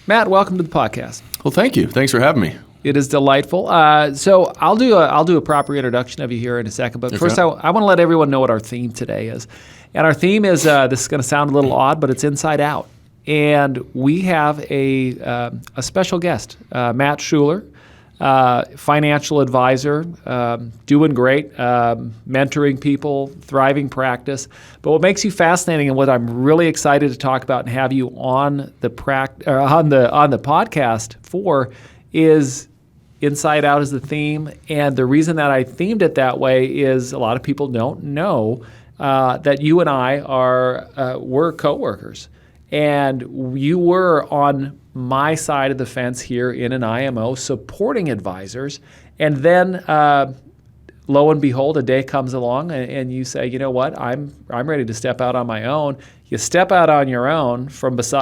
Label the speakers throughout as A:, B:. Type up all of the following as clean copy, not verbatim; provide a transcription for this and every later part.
A: Matt, welcome to the podcast.
B: Well, thank you. Thanks for having me.
A: It is delightful. So I'll do a proper introduction of you here in a second. But first, I want to let everyone know what our theme today is. And our theme is, this is going to sound a little odd, but it's Inside Out. And we have a special guest, Matt Schuler, financial advisor, doing great, mentoring people, thriving practice. But what makes you fascinating and what I'm really excited to talk about and have you on the podcast for is Inside Out is the theme. And the reason that I themed it that way is a lot of people don't know that you and I we're coworkers. And you were on my side of the fence here in an IMO supporting advisors. And then lo and behold, a day comes along and you say, you know what, I'm ready to step out on my own. You step out on your own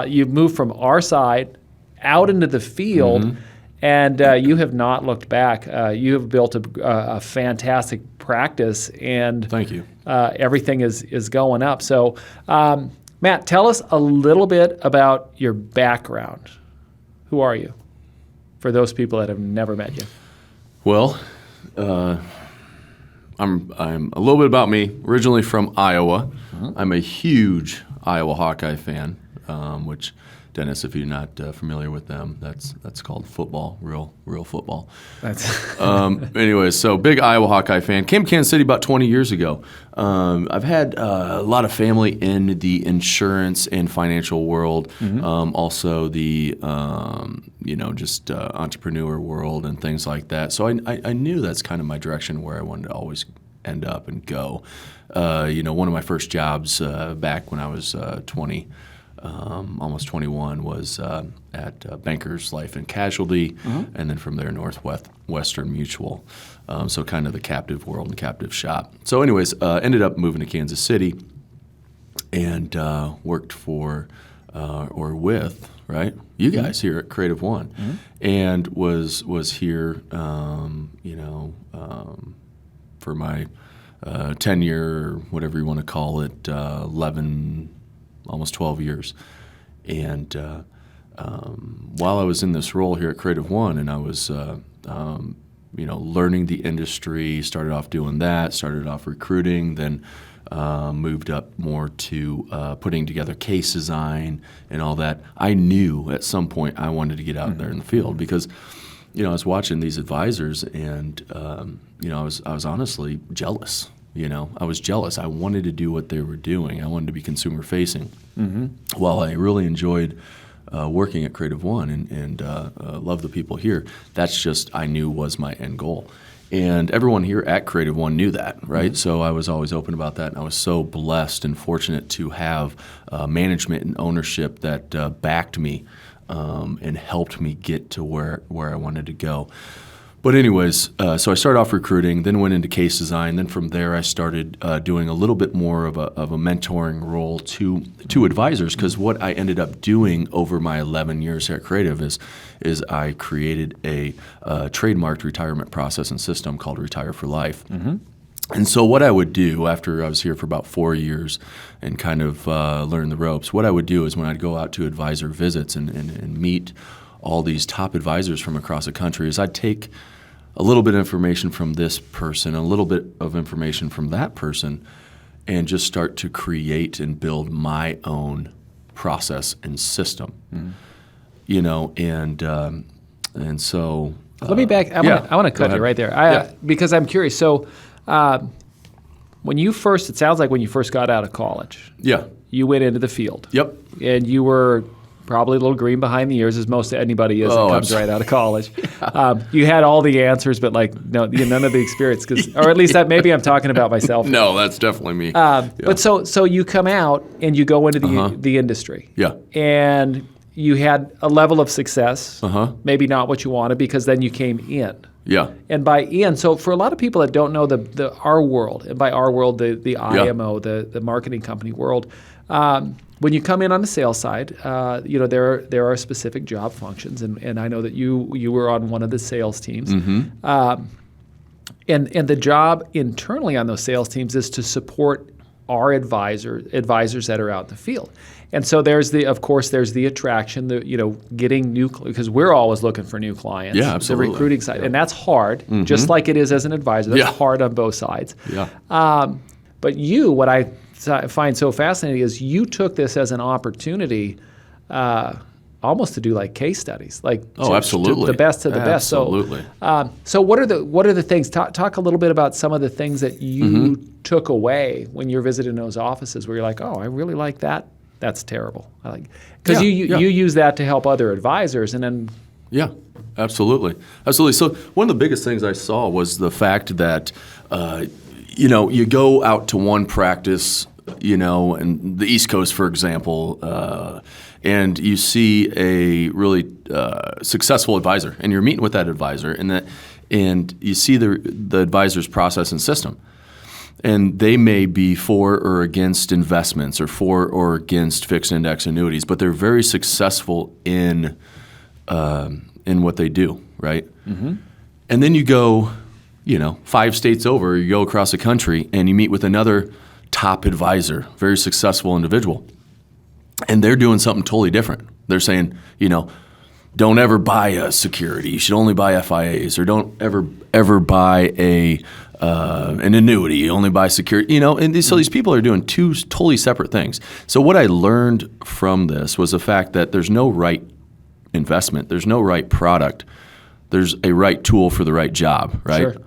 A: you move from our side out into the field, and you have not looked back. You have built a fantastic practice, and
B: thank you.
A: Everything is going up. So Matt, tell us a little bit about your background. Who are you, for those people that have never met you?
B: Well, I'm a little bit about me. Originally from Iowa. I'm a huge Iowa Hawkeye fan, which, Dennis, if you're not familiar with them, that's called football, real football. Anyways, so big Iowa Hawkeye fan. Came to Kansas City about 20 years ago. I've had a lot of family in the insurance and financial world, also the entrepreneur world and things like that. So I knew that's kind of my direction where I wanted to always end up and go. One of my first jobs back when I was 20. Almost 21 was at Bankers Life and Casualty, and then from there Northwestern Mutual. So kind of the captive world and captive shop. So anyways, ended up moving to Kansas City and worked for or with you guys here at Creative One, and was here for my 10-year, whatever you want to call it, 11. Almost 12 years. And while I was in this role here at Creative One, and I was, learning the industry, started off doing that, started off recruiting, then moved up more to putting together case design and all that. I knew at some point I wanted to get out there in the field because, I was watching these advisors and, I was honestly jealous. I was jealous. I wanted to do what they were doing. I wanted to be consumer facing. While I really enjoyed working at Creative One and love the people here, that's just I knew was my end goal. And everyone here at Creative One knew that, right? So I was always open about that, and I was so blessed and fortunate to have management and ownership that backed me and helped me get to where I wanted to go. But anyways, so I started off recruiting, then went into case design. Then from there, I started doing a little bit more of a mentoring role to advisors. Because what I ended up doing over my 11 years at Creative is I created a trademarked retirement process and system called Retire For L.I.F.E. And so what I would do after I was here for about 4 years and kind of learn the ropes, what I would do is when I'd go out to advisor visits and meet all these top advisors from across the country, is I'd take a little bit of information from this person, a little bit of information from that person, and just start to create and build my own process and system. And so
A: let me back. I want to cut you right there because I'm curious. So it sounds like when you first got out of college, you went into the field.
B: Yep.
A: And you were probably a little green behind the ears, as most anybody is that comes right out of college. You had all the answers, but none of the experience, or at least that maybe I'm talking about myself.
B: No, that's definitely me.
A: But so you come out and you go into the industry.
B: Yeah.
A: And you had a level of success, maybe not what you wanted, because then you came in.
B: Yeah.
A: And by in, so for a lot of people that don't know our world, and by our world, the IMO, the marketing company world, when you come in on the sales side, there are specific job functions, and I know that you were on one of the sales teams. And the job internally on those sales teams is to support are advisors that are out in the field. And so of course there's the attraction, getting new, because we're always looking for new clients.
B: Yeah, absolutely.
A: The recruiting side, and that's hard, just like it is as an advisor. That's hard on both sides.
B: Yeah.
A: But what I find so fascinating is you took this as an opportunity, almost to do like case studies,
B: absolutely,
A: the best of the best.
B: Absolutely.
A: So what are the things? Talk a little bit about some of the things that you took away when you're visiting those offices, where you're like, oh, I really like that. That's terrible. Because you use that to help other advisors, and then
B: absolutely. So one of the biggest things I saw was the fact that you go out to one practice, in the East Coast, for example, and you see a really successful advisor, and you're meeting with that advisor, and you see the advisor's process and system. And they may be for or against investments or for or against fixed index annuities, but they're very successful in what they do, right? Mm-hmm. And then you go, 5 states over, you go across the country, and you meet with another top advisor, very successful individual, and they're doing something totally different. They're saying, don't ever buy a security. You should only buy FIAs, or don't ever buy an annuity. You only buy security. So these people are doing 2 totally separate things. So what I learned from this was the fact that there's no right investment. There's no right product. There's a right tool for the right job, right?
A: Sure.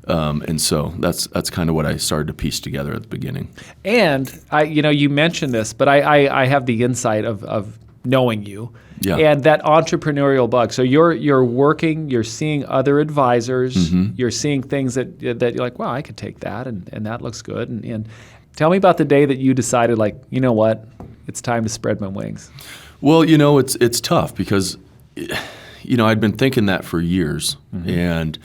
B: And so that's kind of what I started to piece together at the beginning.
A: And you mentioned this, but I have the insight of knowing you.
B: Yeah.
A: And that entrepreneurial bug. So you're working, you're seeing other advisors, you're seeing things that you're like, wow, I could take that, and that looks good. And tell me about the day that you decided, like, you know what, it's time to spread my wings.
B: Well, it's tough because, I'd been thinking that for years, and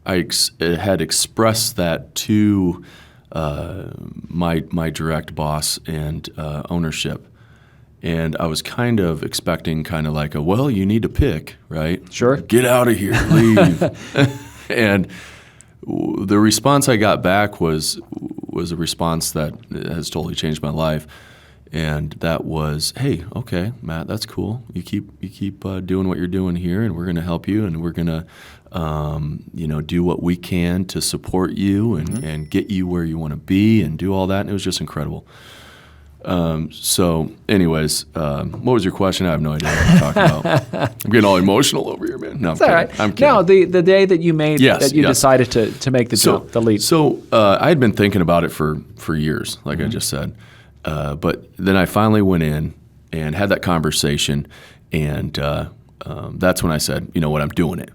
B: I had expressed that to my direct boss and ownership. And I was kind of expecting like you need to pick, right?
A: Sure.
B: Get out of here, leave. And the response I got back was a response that has totally changed my life. And that was, hey, okay, Matt, that's cool. You keep doing what you're doing here, and we're going to help you, and we're going to, do what we can to support you and get you where you want to be and do all that. And it was just incredible. So anyways, what was your question? I have no idea what I'm talking about. I'm getting all emotional over here, man. No, I'm kidding.
A: All right.
B: I'm kidding.
A: No, the day that you made decided to make the jump, the leap.
B: So I had been thinking about it for years, like I just said. But then I finally went in and had that conversation, and that's when I said, you know what, I'm doing it.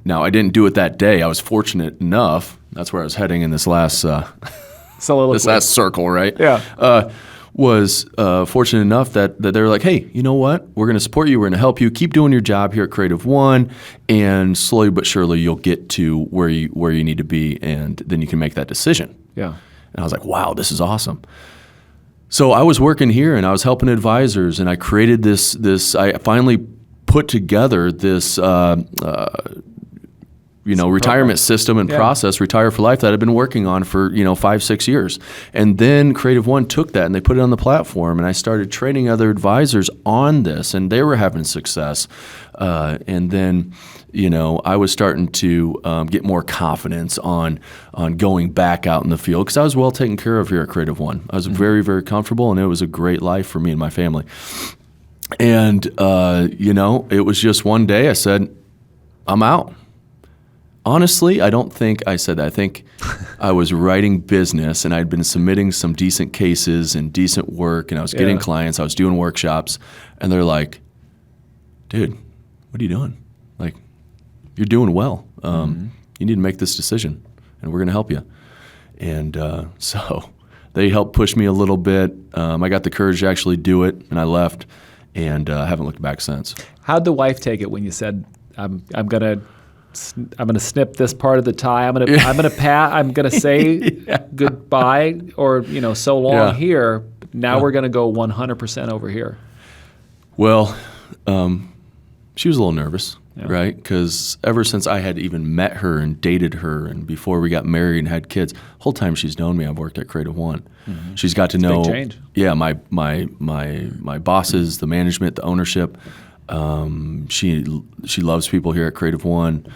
B: Now I didn't do it that day. I was fortunate enough. That's where I was heading in this last last circle, right?
A: Yeah.
B: Was fortunate enough that they were like, hey, you know what? We're going to support you. We're going to help you. Keep doing your job here at Creative One, and slowly but surely you'll get to where you need to be, and then you can make that decision.
A: Yeah.
B: And I was like, wow, this is awesome. So I was working here, and I was helping advisors, and I created this. I finally put together this retirement system and process, Retire For L.I.F.E, that I've been working on for 5-6 years. And then Creative One took that and they put it on the platform, and I started training other advisors on this, and they were having success. And then I was starting to get more confidence on going back out in the field, because I was well taken care of here at Creative One. I was very, very comfortable, and it was a great life for me and my family. And it was just one day I said, I'm out. Honestly, I don't think I said that. I think I was writing business, and I'd been submitting some decent cases and decent work, and I was getting clients. I was doing workshops, and they're like, dude, what are you doing? Like, you're doing well. You need to make this decision, and we're going to help you. And so they helped push me a little bit. I got the courage to actually do it, and I left, and haven't looked back since. How'd
A: the wife take it when you said, I'm going to snip this part of the tie. I'm gonna say goodbye, or so long here. Now we're gonna go 100% over here.
B: Well, she was a little nervous. right? Because ever since I had even met her and dated her, and before we got married and had kids, whole time she's known me, I've worked at Creative One. Mm-hmm. She's got to know,
A: big change.
B: Yeah, my bosses, the management, the ownership. She loves people here at Creative One.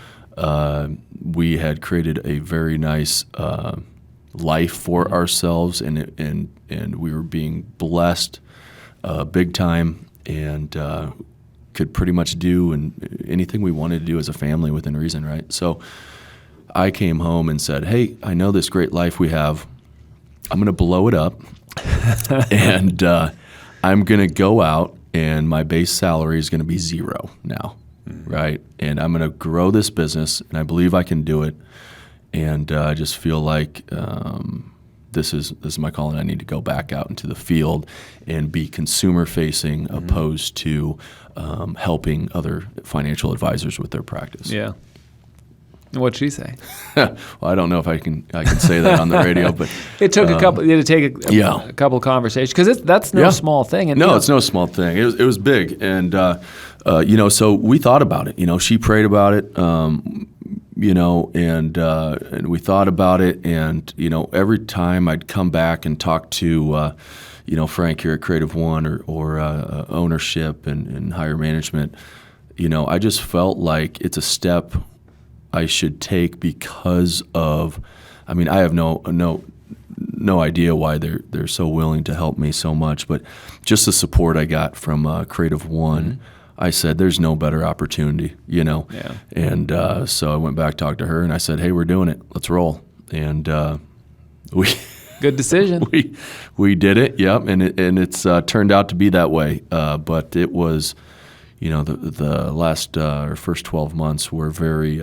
B: We had created a very nice life for ourselves, and we were being blessed big time, and could pretty much do anything we wanted to do as a family within reason, right? So I came home and said, hey, I know this great life we have. I'm going to blow it up, and I'm going to go out, and my base salary is going to be zero now, right? And I'm going to grow this business, and I believe I can do it. And I just feel like this is my calling. I need to go back out into the field and be consumer facing, opposed to helping other financial advisors with their practice.
A: Yeah. And what'd she say?
B: Well, I don't know if I can say that on the radio, but
A: it took a couple conversations, because that's no small thing. And,
B: no, it's no small thing. It was big, and so we thought about it. She prayed about it. And we thought about it, and every time I'd come back and talk to Frank here at Creative One or ownership and higher management, I just felt like it's a step I should take because of, I have no idea why they're so willing to help me so much, but just the support I got from Creative One. I said, there's no better opportunity, Yeah. And so I went back, talked to her, and I said, hey, we're doing it. Let's roll. And we
A: good decision.
B: we did it. Yep. And it's turned out to be that way. But it was, the last or first 12 months were very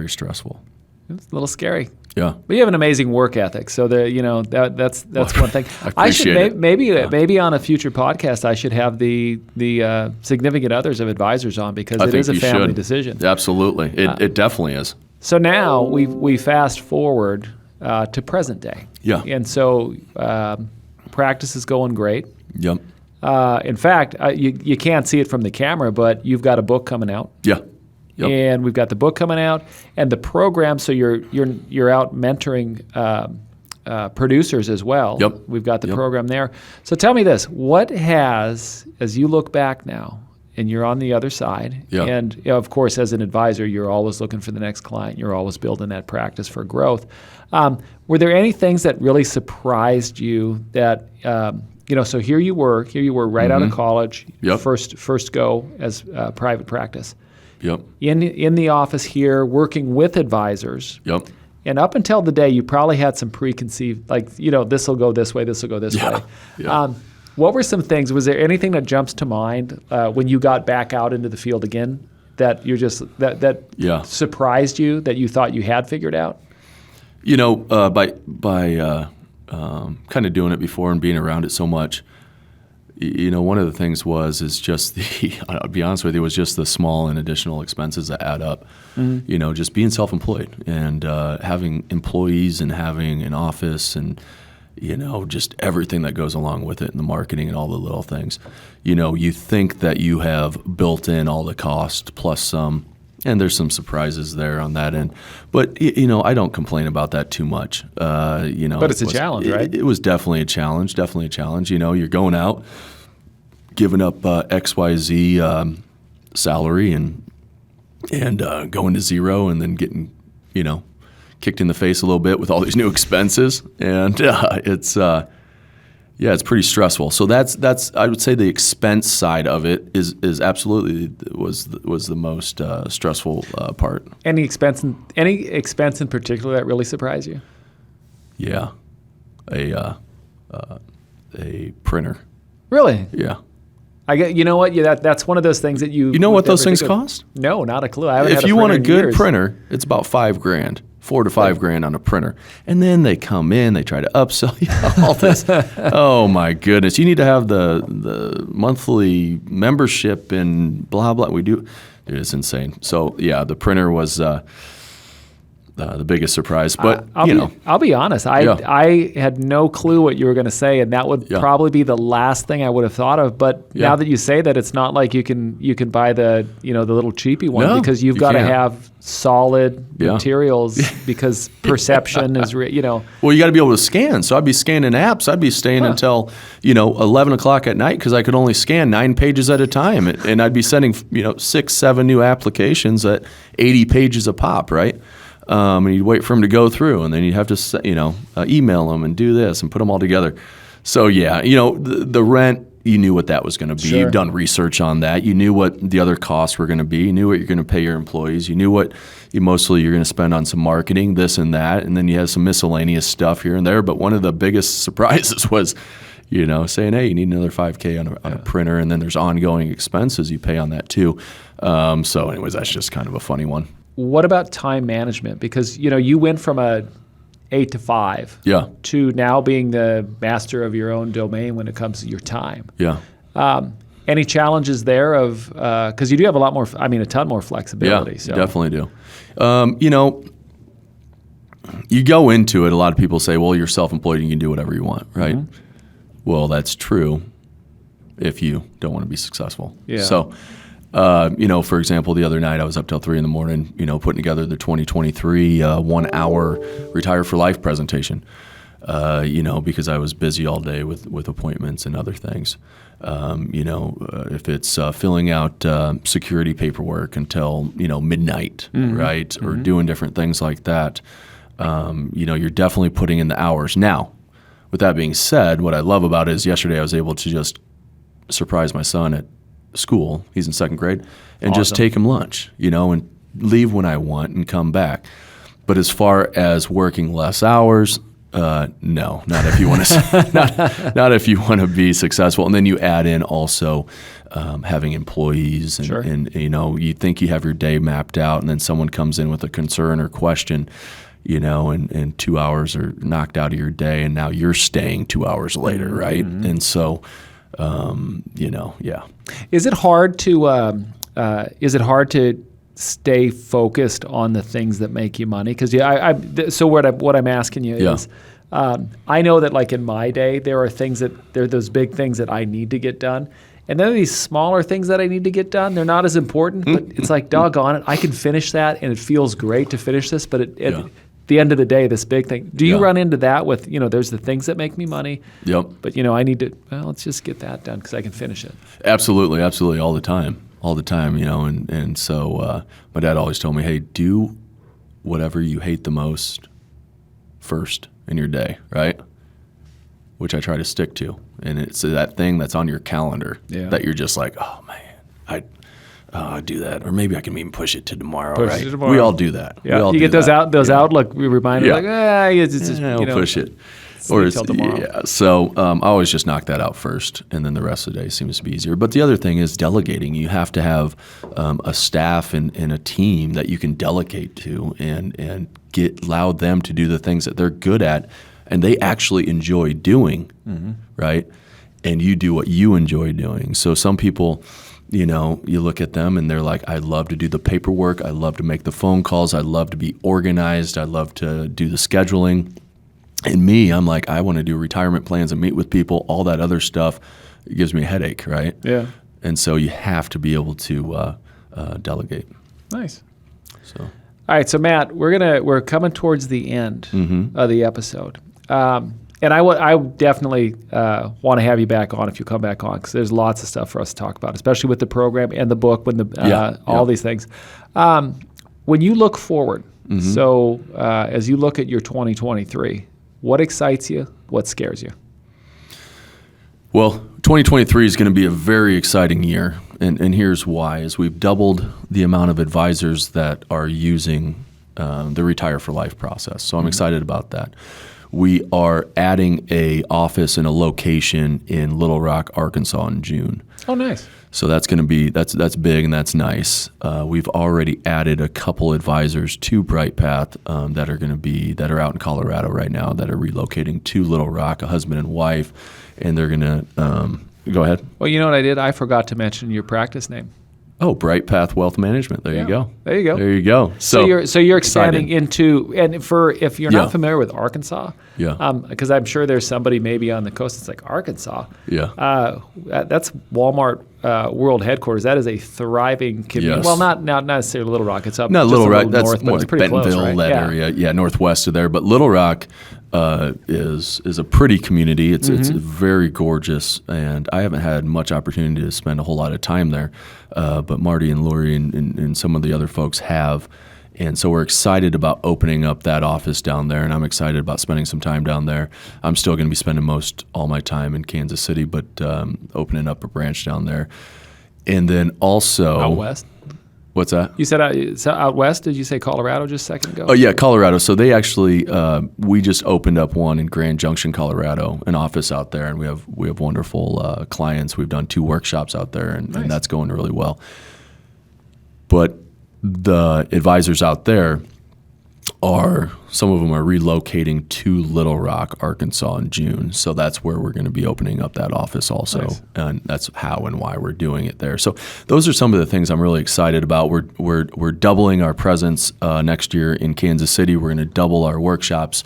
B: stressful.
A: It's a little scary.
B: Yeah,
A: but you have an amazing work ethic, so that's one thing.
B: I should
A: it. Maybe on a future podcast I should have the significant others of advisors on, because it is a family decision.
B: Absolutely, it definitely is.
A: So now we fast forward to present day.
B: Yeah,
A: and so practice is going great.
B: Yep.
A: In fact, you can't see it from the camera, but you've got a book coming out.
B: Yeah. Yep.
A: And we've got the book coming out, and the program. So you're out mentoring producers as well.
B: Yep.
A: We've got the program there. So tell me this: what has, as you look back now, and you're on the other side, and of course, as an advisor, you're always looking for the next client. You're always building that practice for growth. Were there any things that really surprised you that? So here you were right out of college.
B: Yep.
A: First go as private practice.
B: Yep.
A: In the office here, working with advisors.
B: Yep.
A: And up until the day, you probably had some preconceived, this will go this way, this will go this way.
B: Yeah.
A: What were some things? Was there anything that jumps to mind when you got back out into the field again that you're just that surprised you, that you thought you had figured out?
B: By kind of doing it before and being around it so much. One of the things is just I'll be honest with you, was just the small and additional expenses that add up. Mm-hmm. Just being self-employed and having employees and having an office and, just everything that goes along with it and the marketing and all the little things. You think that you have built in all the cost plus some, and there's some surprises there on that end. But, I don't complain about that too much. But
A: it's a challenge, right?
B: It was definitely a challenge. You're going out, giving up XYZ salary and going to zero, and then getting, kicked in the face a little bit with all these new expenses. And it's pretty stressful. So that's I would say the expense side of it is absolutely was the most stressful part.
A: Any expense in particular that really surprised you?
B: Yeah, a printer.
A: Really?
B: Yeah.
A: I get. You know what? Yeah, that's one of those things that you.
B: You know what those things cost?
A: No, not a clue. I haven't
B: if
A: had a
B: you want a good
A: years.
B: printer, it's about $5,000. $4,000 to $5,000 on a printer. And then they come in, they try to upsell you all this. Oh my goodness. You need to have the monthly membership and blah, blah. We do. Dude, it's insane. So yeah, the printer was, the biggest surprise. But
A: I'll be honest. I had no clue what you were going to say, and that would probably be the last thing I would have thought of. But now that you say that, it's not like you can buy the the little cheapy one, because you've got to have solid materials because perception is Well,
B: you got to be able to scan. So I'd be scanning apps. I'd be staying until 11 o'clock at night because I could only scan 9 pages at a time, and I'd be sending 6, 7 new applications at 80 pages a pop, right? And you'd wait for them to go through, and then you'd have to, email them and do this and put them all together. So the rent, you knew what that was going to be. Sure. You've done research on that. You knew what the other costs were going to be. You knew what you're going to pay your employees. You knew what mostly you're going to spend on some marketing, this and that, and then you had some miscellaneous stuff here and there. But one of the biggest surprises was, saying, hey, you need another $5K on a printer, and then there's ongoing expenses you pay on that too. So anyways, that's just kind of a funny one.
A: What about time management? Because, you went from a 8 to 5 to now being the master of your own domain when it comes to your time.
B: Yeah.
A: Any challenges there of, because you do have a ton more flexibility.
B: Yeah, so. You definitely do. You go into it, a lot of people say, well, you're self-employed and you can do whatever you want, right? Mm-hmm. Well, that's true if you don't want to be successful. Yeah. So, for example, the other night I was up till 3 a.m, putting together the 2023 1-hour Retire For L.I.F.E presentation, because I was busy all day with appointments and other things. If it's filling out security paperwork until, midnight, right? Mm-hmm. Or doing different things like that, you're definitely putting in the hours. Now, with that being said, what I love about it is yesterday I was able to just surprise my son at school. He's in 2nd grade, and just take him lunch, and leave when I want and come back. But as far as working less hours, no, not if you want to, not if you want to be successful. And then you add in also having employees, and, and you think you have your day mapped out, and then someone comes in with a concern or question, and 2 hours are knocked out of your day, and now you're staying 2 hours later, right? Mm-hmm. And so,
A: Is it hard to stay focused on the things that make you money? Because so what I'm asking you is, I know that like in my day there are those big things that I need to get done, and then these smaller things that I need to get done. They're not as important, but it's like doggone it, I can finish that, and it feels great to finish this. But at the end of the day, this big thing. Do you run into that with there's the things that make me money? Yep. But I need to. Well, let's just get that done because I can finish it.
B: Absolutely, all the time. And so my dad always told me, hey, do whatever you hate the most first in your day, right? Which I try to stick to. And it's that thing that's on your calendar that you're just like, oh, man, I do that. Or maybe I can even push it to tomorrow, right? We all do that.
A: Yeah. You get those Outlook reminders
B: I'll push it. Or so I always just knock that out first, and then the rest of the day seems to be easier. But the other thing is delegating. You have to have a staff and a team that you can delegate to, and allow them to do the things that they're good at and they actually enjoy doing, right? And you do what you enjoy doing. So some people, you look at them and they're like, I love to do the paperwork, I love to make the phone calls, I love to be organized, I love to do the scheduling. And me, I'm like, I want to do retirement plans and meet with people, all that other stuff. It gives me a headache, right? Yeah. And so you have to be able to delegate.
A: Nice. So, all right. So Matt, we're coming towards the end of the episode, and I definitely want to have you back on if you come back on, because there's lots of stuff for us to talk about, especially with the program and the book, all these things. When you look forward, so as you look at your 2023. What excites you? What scares you?
B: Well, 2023 is going to be a very exciting year, and here's why. Is we've doubled the amount of advisors that are using the Retire For L.I.F.E process, so I'm excited about that. We are adding a office and a location in Little Rock, Arkansas in June.
A: Oh, nice.
B: So that's going to be that's big and that's nice. We've already added a couple advisors to BrightPath that are out in Colorado right now that are relocating to Little Rock, a husband and wife, and they're going to go ahead.
A: Well, you know what I did? I forgot to mention your practice name.
B: Oh, Bright Path Wealth Management. There you go.
A: There you go.
B: There you go.
A: So you're expanding into, and if you're
B: Yeah.
A: not familiar with Arkansas, because I'm sure there's somebody maybe on the coast that's like, Arkansas, that's Walmart World Headquarters. That is a thriving community.
B: Yes.
A: Well, not necessarily Little Rock. It's up
B: Not
A: just
B: Little
A: a
B: Rock.
A: little
B: That's
A: north, but
B: more
A: it's
B: like
A: pretty
B: Bentonville,
A: close, right?
B: that area. Yeah, northwest of there. But Little Rock is a pretty community. It's very gorgeous, and I haven't had much opportunity to spend a whole lot of time there. But Marty and Lori and some of the other folks have. And so we're excited about opening up that office down there, and I'm excited about spending some time down there. I'm still going to be spending all my time in Kansas City, but opening up a branch down there. And then also...
A: Out west?
B: What's that?
A: You said out west? Did you say Colorado just a second ago?
B: Oh, yeah, Colorado. So they actually, we just opened up one in Grand Junction, Colorado, an office out there, and we have wonderful clients. We've done 2 workshops out there, and that's going really well. But the advisors out there some of them are relocating to Little Rock, Arkansas in June. So that's where we're going to be opening up that office also. Nice. And that's how and why we're doing it there. So those are some of the things I'm really excited about. We're doubling our presence next year in Kansas City. We're going to double our workshops,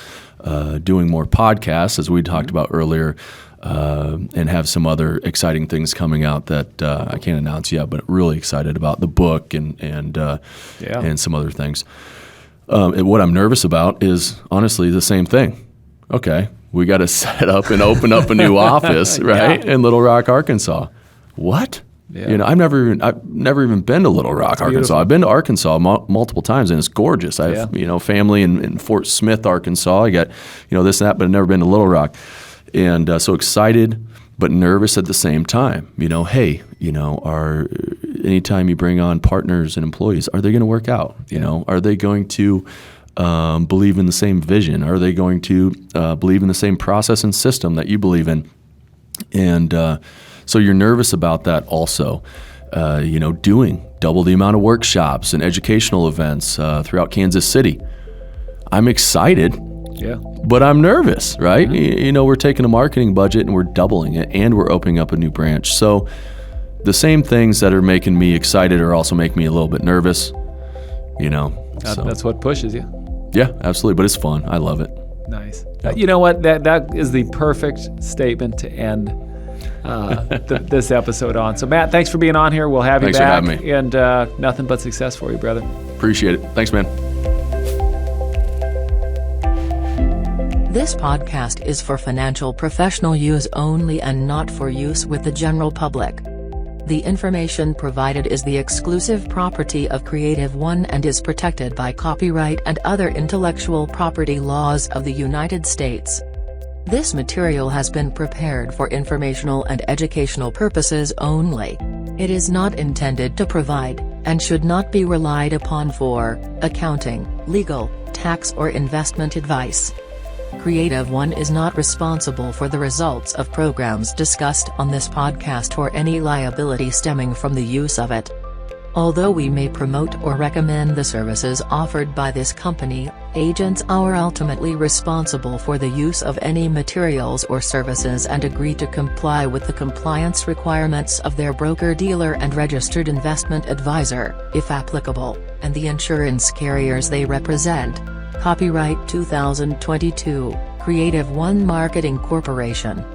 B: doing more podcasts, as we talked about earlier, and have some other exciting things coming out that I can't announce yet, but really excited about the book and some other things. And what I'm nervous about is honestly the same thing. Okay, we got to set up and open up a new office, right, in Little Rock, Arkansas. What? Yeah. I've never even been to Little Rock, Arkansas. Beautiful. I've been to Arkansas multiple times, and it's gorgeous. I have family in Fort Smith, Arkansas. I got this and that, but I've never been to Little Rock, and so excited but nervous at the same time. Anytime you bring on partners and employees, are they going to work out? Are they going to believe in the same vision? Are they going to believe in the same process and system that you believe in? And so you're nervous about that also. Doing double the amount of workshops and educational events throughout Kansas City. I'm excited. Yeah. But I'm nervous, right? Mm-hmm. We're taking a marketing budget and we're doubling it, and we're opening up a new branch. So the same things that are making me excited are also making me a little bit nervous,
A: That's what pushes you.
B: Yeah, absolutely. But it's fun. I love it.
A: Nice. Yeah. You know what? That is the perfect statement to end this episode on. So Matt, thanks for being on here. We'll have you back.
B: Thanks for having me.
A: And nothing but success for you, brother.
B: Appreciate it. Thanks, man.
C: This podcast is for financial professional use only and not for use with the general public. The information provided is the exclusive property of Creative One and is protected by copyright and other intellectual property laws of the United States. This material has been prepared for informational and educational purposes only. It is not intended to provide, and should not be relied upon for, accounting, legal, tax or investment advice. Creative One is not responsible for the results of programs discussed on this podcast or any liability stemming from the use of it. Although we may promote or recommend the services offered by this company, agents are ultimately responsible for the use of any materials or services and agree to comply with the compliance requirements of their broker-dealer and registered investment advisor, if applicable, and the insurance carriers they represent. Copyright 2022, Creative One Marketing Corporation.